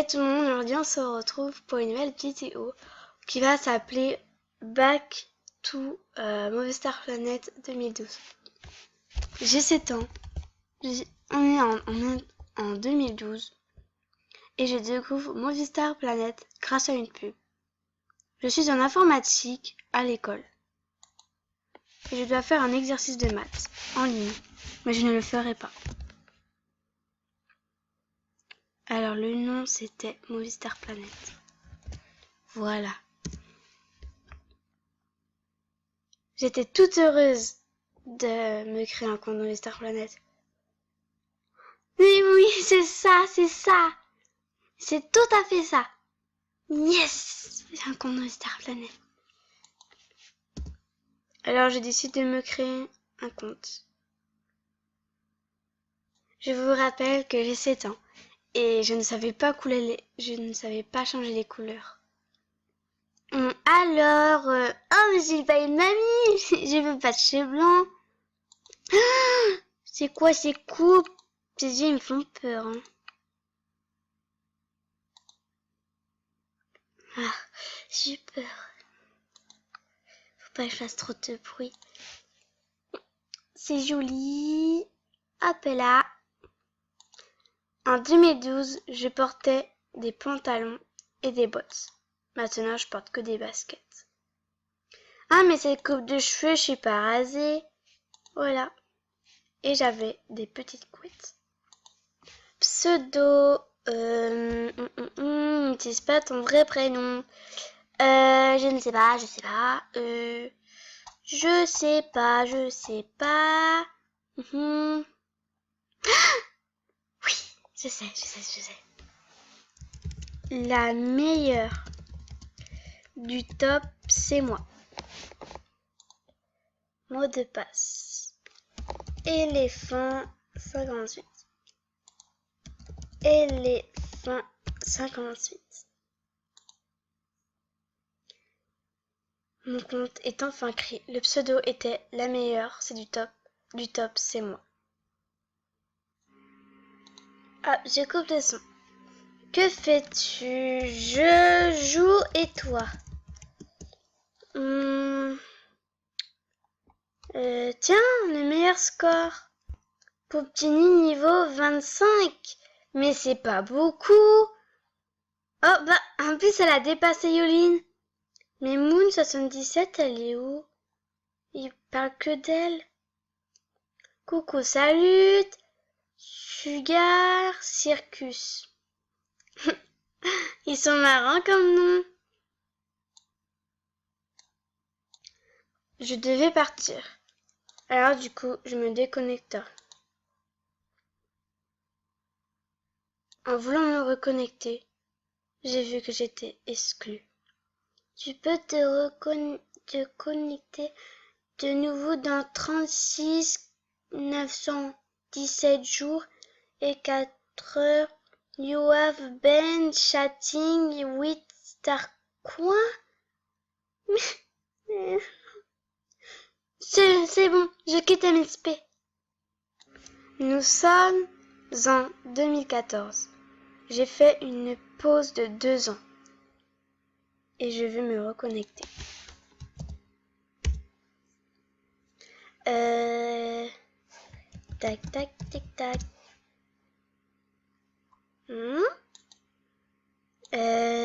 Hey tout le monde, aujourd'hui on se retrouve pour une nouvelle vidéo qui va s'appeler Back to Movistar Planet 2012. J'ai 7 ans, on est en 2012 et je découvre Movistar Planet grâce à une pub. Je suis en informatique à l'école et je dois faire un exercice de maths en ligne, mais je ne le ferai pas. Alors le nom c'était Movistar Planet. Voilà. J'étais toute heureuse de me créer un compte Movistar Planet. Mais oui, c'est ça, c'est ça. C'est tout à fait ça. Yes, j'ai un compte Movistar Planet. Alors je décide de me créer un compte. Je vous rappelle que j'ai 7 ans et je ne savais pas changer les couleurs. Alors, oh mais j'ai pas une mamie, je veux pas de cheveux blancs. C'est quoi ces coupes? Ces yeux ils me font peur. Hein. Ah, j'ai peur. Faut pas que je fasse trop de bruit. C'est joli. Hop là. En 2012, je portais des pantalons et des bottes. Maintenant, je porte que des baskets. Ah, mais cette coupe de cheveux, je suis pas rasée. Voilà. Et j'avais des petites couettes. Pseudo. N'utilise pas ton vrai prénom. Je ne sais pas, je sais pas. Je sais pas. Oui, je sais. La meilleure du top, c'est moi. Mot de passe. Éléphant 58. Éléphant 58. Mon compte est enfin créé. Le pseudo était la meilleure, c'est du top. Du top, c'est moi. Ah, je coupe le son. Que fais-tu? Je joue et toi? Tiens, le meilleur score. Pouptini niveau 25. Mais c'est pas beaucoup. Oh, bah, en plus, elle a dépassé Yoline. Mais Moon 77, elle est où? Il parle que d'elle. Coucou, salut. Sugar Circus. Ils sont marrants comme nom. Je devais partir. Alors du coup, je me déconnecta. En voulant me reconnecter, j'ai vu que j'étais exclue. Tu peux te connecter de nouveau dans 36 917 jours et 4 heures. You have been chatting with Star quoi? C'est bon, je quitte MSP. Nous sommes en 2014. J'ai fait une pause de 2 ans et je veux me reconnecter. Tac, tac, tic, tac.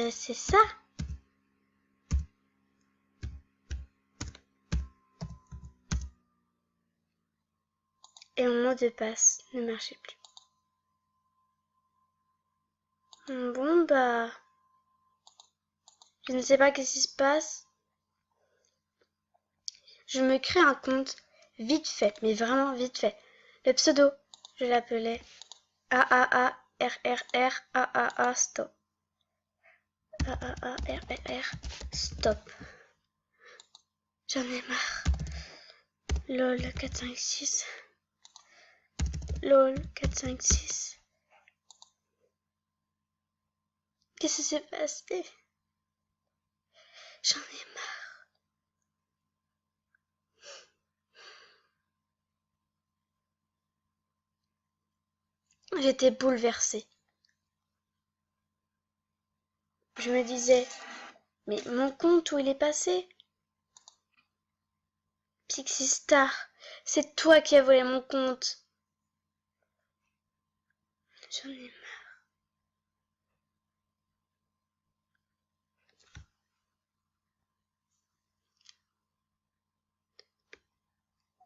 C'est ça. Et mon mot de passe ne marchait plus. Bon bah, je ne sais pas qu'est-ce qui se passe. Je me crée un compte vite fait, mais vraiment vite fait. Le pseudo, je l'appelais AAARRR stop. AAARRR stop. J'en ai marre. LOL 456. LOL 456. Qu'est-ce qui s'est passé? J'en ai marre. J'étais bouleversée. je me disais, mais mon compte, où il est passé? Pixie Star, c'est toi qui as volé mon compte. J'en ai marre.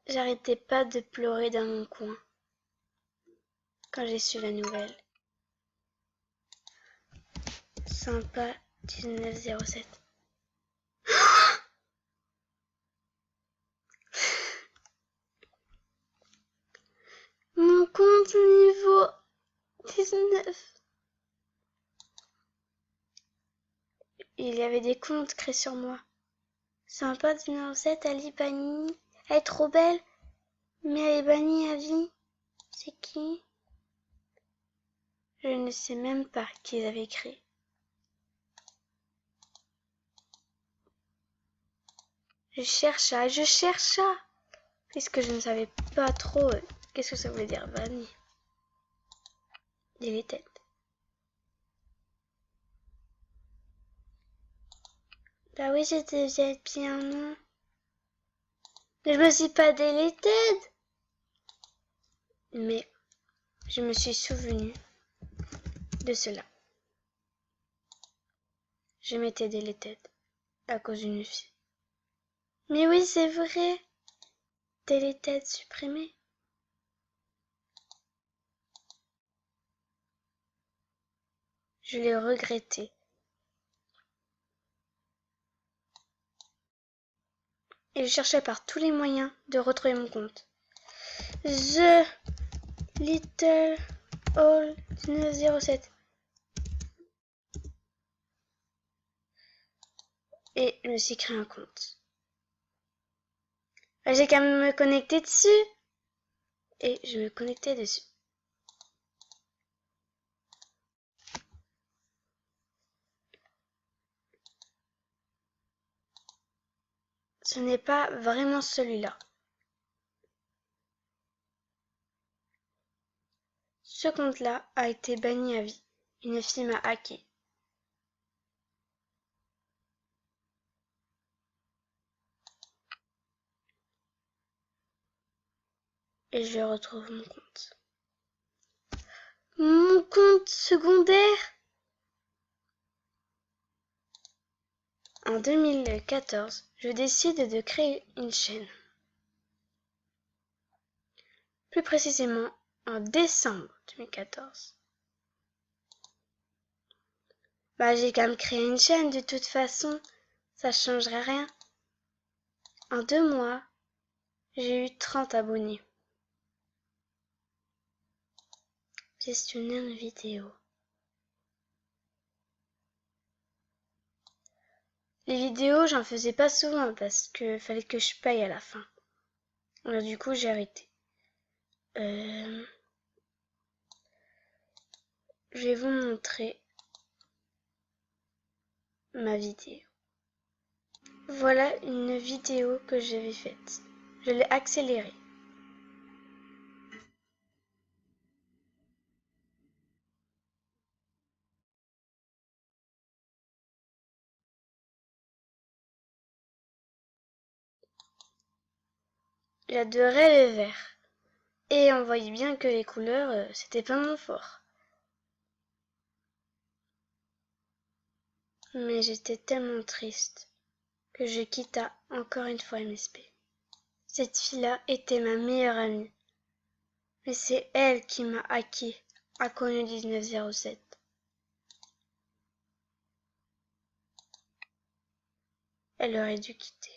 J'arrêtais pas de pleurer dans mon coin quand j'ai su la nouvelle. Sympa 1907. Mon compte niveau 19. Il y avait des comptes créés sur moi. Sympa 1907, elle est bannie. Elle est trop belle, mais elle est bannie à vie. C'est qui? Je ne sais même pas qui les avait créés. Je chercha, puisque je ne savais pas trop qu'est-ce que ça voulait dire banni. Deleted. Bah oui, j'étais VIP un an. Mais je me suis pas deleted. Mais je me suis souvenu de cela. Je m'étais deleted à cause d'une fille. Mais oui, c'est vrai. Deleted supprimé. Je l'ai regretté. Et je cherchais par tous les moyens de retrouver mon compte. The Little All 1907. Et je me suis créé un compte. J'ai qu'à me connecter dessus. Et je me connectais dessus. Ce n'est pas vraiment celui-là. Ce compte-là a été banni à vie. Une fille m'a hacké. Et je retrouve mon compte. Mon compte secondaire! En 2014, je décide de créer une chaîne. Plus précisément, en décembre 2014. Bah, j'ai quand même créé une chaîne, de toute façon, ça changerait rien. En 2 mois, j'ai eu 30 abonnés. Gestionnaire de vidéos. Les vidéos, j'en faisais pas souvent parce que fallait que je paye à la fin. Alors du coup, j'ai arrêté. Je vais vous montrer ma vidéo. Voilà une vidéo que j'avais faite. Je l'ai accélérée. J'adorais le vert. Et on voyait bien que les couleurs, c'était pas mon fort. Mais j'étais tellement triste que je quitta encore une fois MSP. Cette fille-là était ma meilleure amie. Mais c'est elle qui m'a hacké à connu 1907. Elle aurait dû quitter.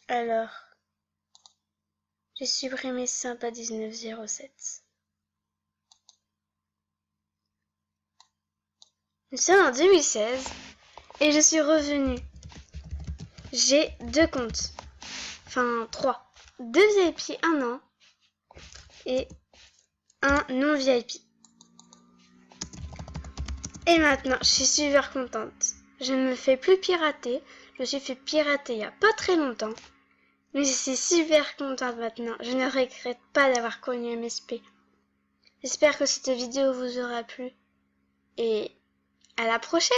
Alors, j'ai supprimé Sympa 1907. Nous sommes en 2016 et je suis revenue. J'ai 2 comptes. Enfin, 3. 2 VIP 1 an et un non VIP. Et maintenant, je suis super contente. Je ne me fais plus pirater. Je me suis fait pirater il n'y a pas très longtemps. Mais je suis super contente maintenant. Je ne regrette pas d'avoir connu MSP. J'espère que cette vidéo vous aura plu. Et à la prochaine!